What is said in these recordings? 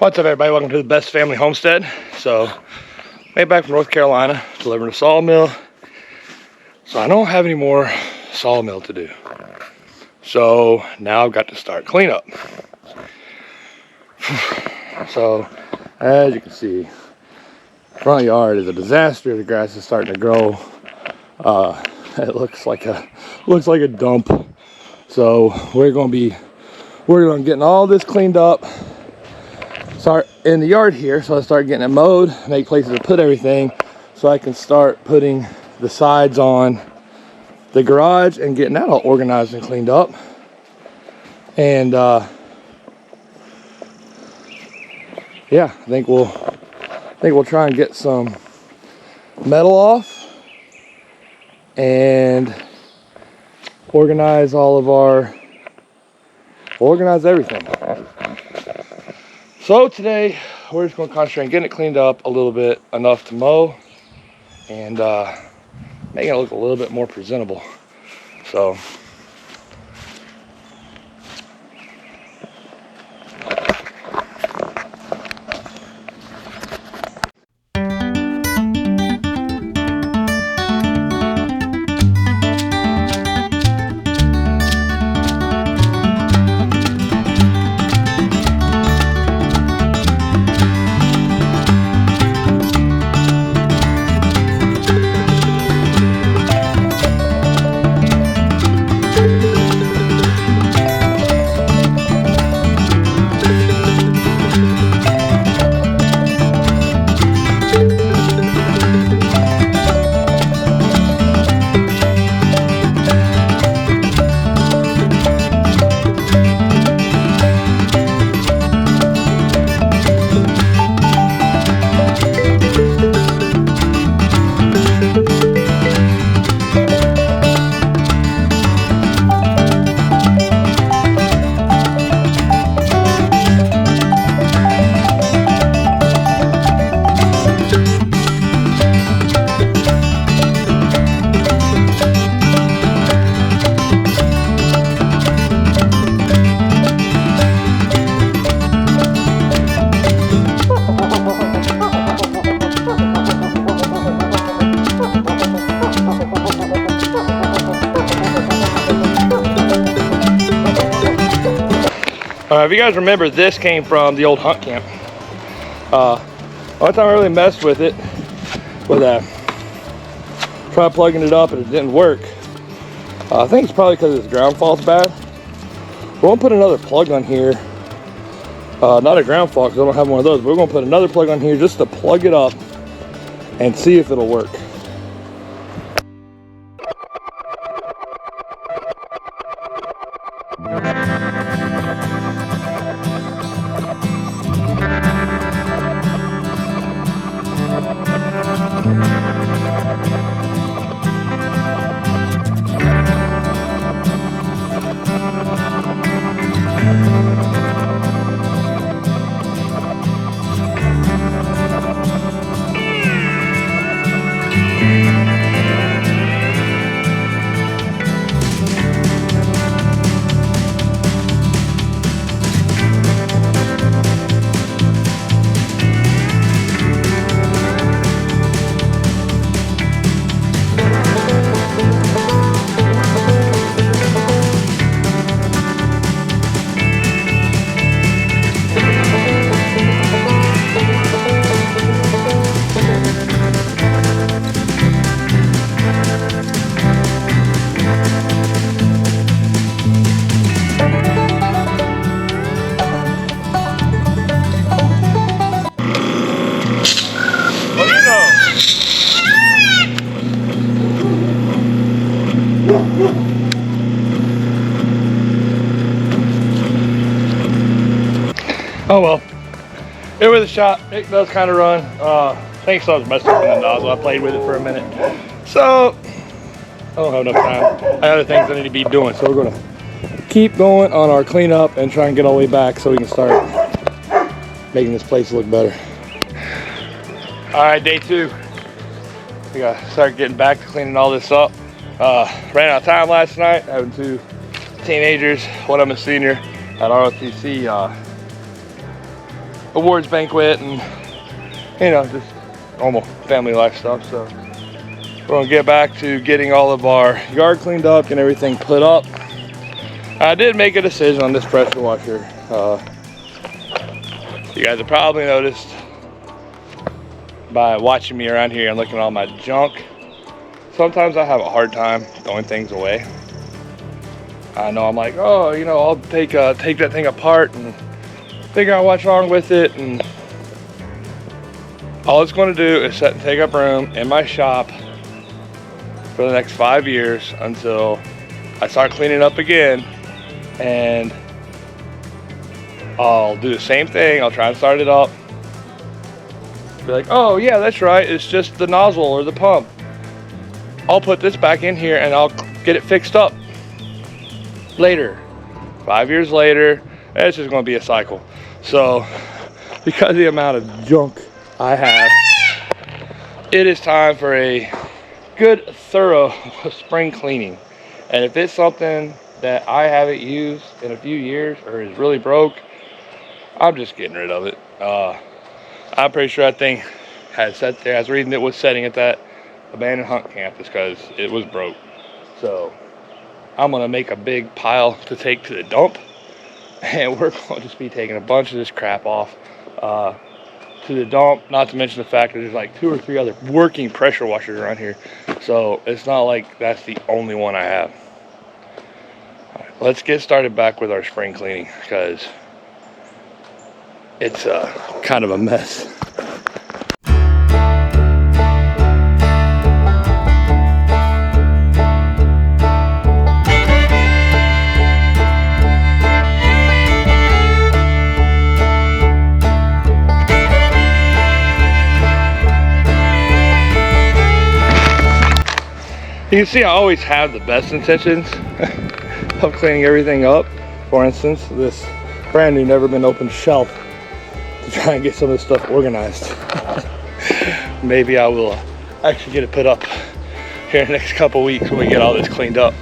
What's up, everybody? Welcome to the Best Family Homestead. So, made back from North Carolina, delivering a sawmill. So I don't have any more sawmill to do. So now I've got to start cleanup. So, as you can see, front yard is a disaster. The grass is starting to grow. It looks like a dump. So we're gonna getting all this cleaned up. Start in the yard here, so I start getting it mowed, make places to put everything, so I can start putting the sides on the garage and getting that all organized and cleaned up. And yeah, I think we'll try and get some metal off and organize everything. So today we're just going to concentrate on getting it cleaned up a little bit, enough to mow and making it look a little bit more presentable. So if you guys remember, this came from the old hunt camp. One time I really messed with it, tried plugging it up and it didn't work. I think it's probably because its ground fault's bad. We're gonna put another plug on here. Not a ground fault because I don't have one of those, but we're gonna put another plug on here just to plug it up and see if it'll work. Oh well, it was a shot. It does kind of run. I think so. I was messing with the nozzle. I played with it for a minute. So I don't have enough time. I got other things I need to be doing. So we're gonna keep going on our cleanup and try and get all the way back so we can start making this place look better. All right, day 2. We gotta start getting back to cleaning all this up. Ran out of time last night, having 2 teenagers. One of them a senior at ROTC. awards banquet and, you know, just normal family life stuff. So we're gonna get back to getting all of our yard cleaned up and everything put up. I did make a decision on this pressure washer. You guys have probably noticed by watching me around here and looking at all my junk, sometimes I have a hard time throwing things away. I know I'm like, oh, you know, I'll take that thing apart and figure out what's wrong with it, and all it's going to do is sit and take up room in my shop for the next 5 years until I start cleaning up again, and I'll do the same thing. I'll try and start it up, be like, oh yeah, that's right, it's just the nozzle or the pump. I'll put this back in here and I'll get it fixed up later. 5 years later, it's just going to be a cycle. So because of the amount of junk I have, it is time for a good thorough spring cleaning. And if it's something that I haven't used in a few years or is really broke, I'm just getting rid of it. I'm pretty sure that thing had sat there. I was reading it was setting at that abandoned hunt camp just because it was broke. So I'm gonna make a big pile to take to the dump, and we're gonna just be taking a bunch of this crap off to the dump. Not to mention the fact that there's like 2 or 3 other working pressure washers around here, so it's not like that's the only one I have. All right, let's get started back with our spring cleaning because it's kind of a mess. You can see I always have the best intentions of cleaning everything up. For instance, this brand new never been opened shelf to try and get some of this stuff organized. Maybe I will actually get it put up here in the next couple weeks when we get all this cleaned up.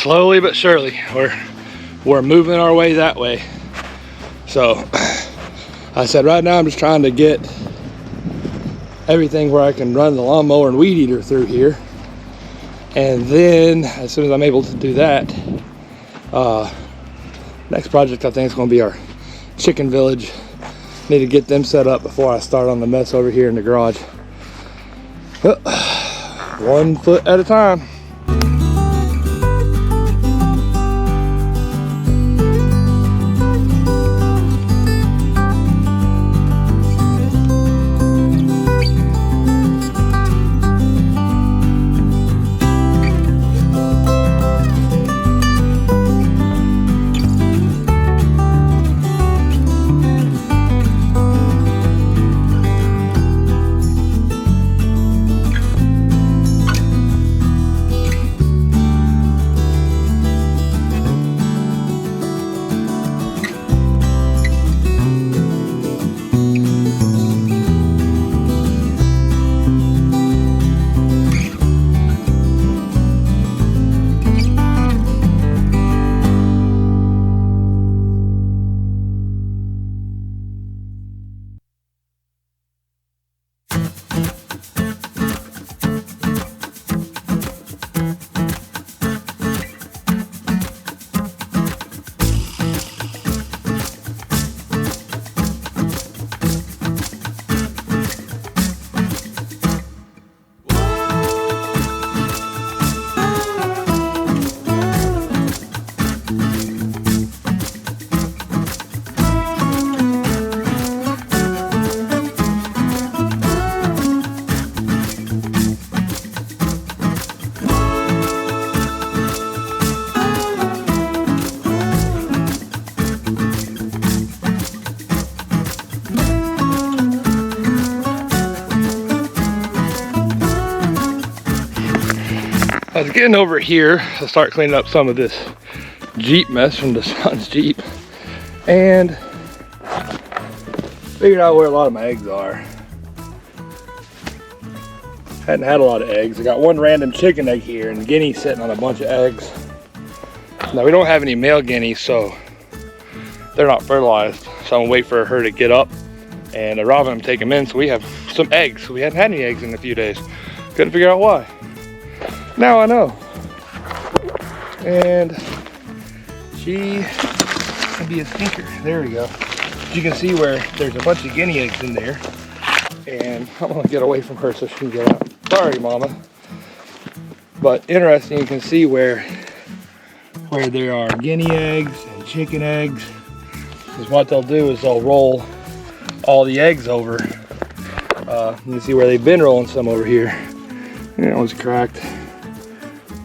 slowly but surely, we're moving our way that way. So I said right now I'm just trying to get everything where I can run the lawnmower and weed eater through here, and then as soon as I'm able to do that, next project I think is going to be our chicken village. Need to get them set up before I start on the mess over here in the garage. 1 foot at a time. I was getting over here to start cleaning up some of this Jeep mess from the son's Jeep, and figured out where a lot of my eggs are. Hadn't had a lot of eggs. I got one random chicken egg here, and Guinea's sitting on a bunch of eggs. Now we don't have any male Guineas, so they're not fertilized. So I'm gonna wait for her to get up and Robin and take them in, so we have some eggs. We hadn't had any eggs in a few days. Couldn't figure out why. Now I know. And she can be a stinker. There we go. You can see where there's a bunch of Guinea eggs in there. And I'm gonna get away from her so she can get out. Sorry, Mama. But interesting, you can see where there are Guinea eggs and chicken eggs. Because what they'll do is they'll roll all the eggs over. You can see where they've been rolling some over here. That one's cracked.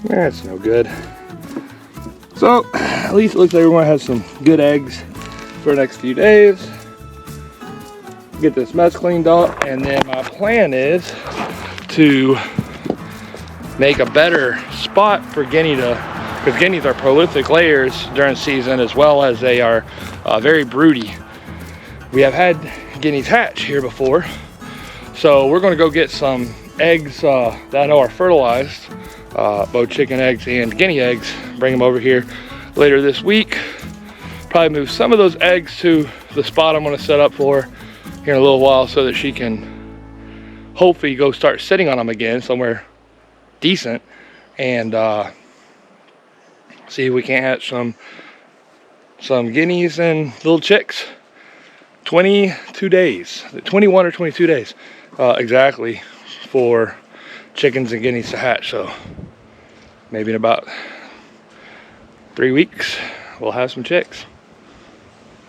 That's no good. So at least it looks like we're gonna have some good eggs for the next few days. Get this mess cleaned up, and then my plan is to make a better spot for Guinea because Guineas are prolific layers during season, as well as they are very broody. We have had Guineas hatch here before, so we're going to go get some eggs that I know are fertilized, both chicken eggs and Guinea eggs. Bring them over here later this week. Probably move some of those eggs to the spot I'm going to set up for here in a little while, so that she can hopefully go start sitting on them again somewhere decent, and see if we can't hatch some Guineas and little chicks. 22 days, 21 or 22 days exactly for chickens and Guineas to hatch. So maybe in about 3 weeks we'll have some chicks.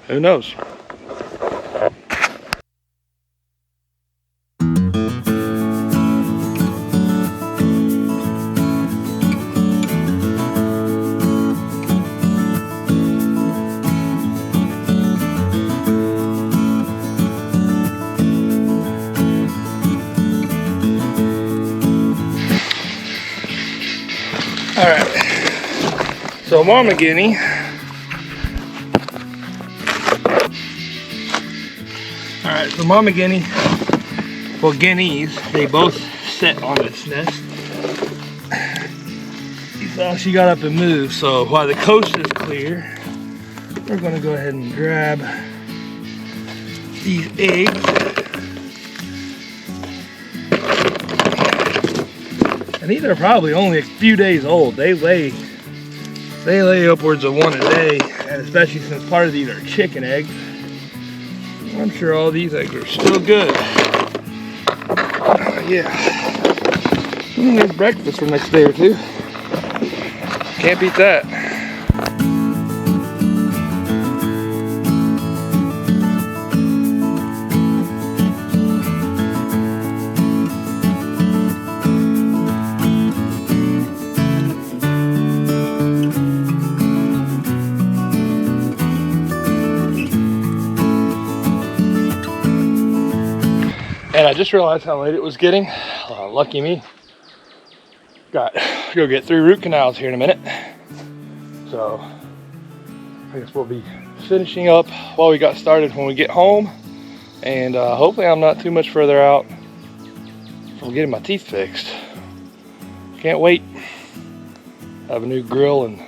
Who knows? All right, so Mama Guinea Mama Guinea, well, Guineas, they both sit on this nest. These So she got up and moved. So while the coast is clear, we're gonna go ahead and grab these eggs. And these are probably only a few days old. They lay upwards of 1 a day, and especially since part of these are chicken eggs, I'm sure all these eggs are still good. Yeah. And there's breakfast for the next day or two. Can't beat that. And I just realized how late it was getting. Lucky me. Got to go get 3 root canals here in a minute. So I guess we'll be finishing up while we got started when we get home. And hopefully I'm not too much further out from getting my teeth fixed. Can't wait. Have a new grill and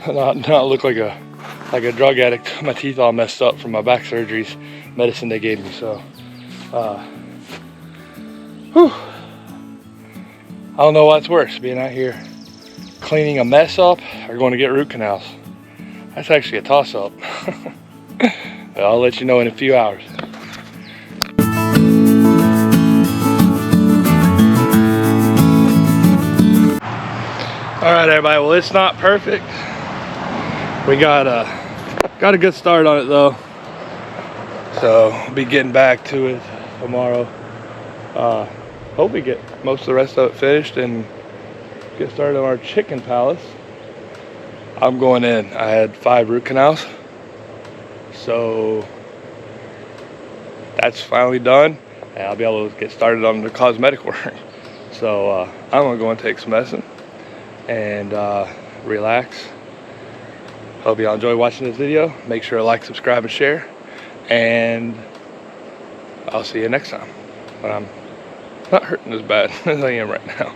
not look like a drug addict. My teeth all messed up from my back surgeries, medicine they gave me. So whew. I don't know what's worse, being out here cleaning a mess up or going to get root canals. That's actually a toss-up. I'll let you know in a few hours. All right, everybody. Well, it's not perfect. We got a good start on it though. So I'll be getting back to it tomorrow. Hope we get most of the rest of it finished and get started on our chicken palace. I'm going in. I had 5 root canals. So that's finally done. And I'll be able to get started on the cosmetic work. So I'm gonna go and take some medicine and relax. Hope y'all enjoy watching this video. Make sure to like, subscribe, and share. And I'll see you next time. But I'm not hurting as bad as I am right now.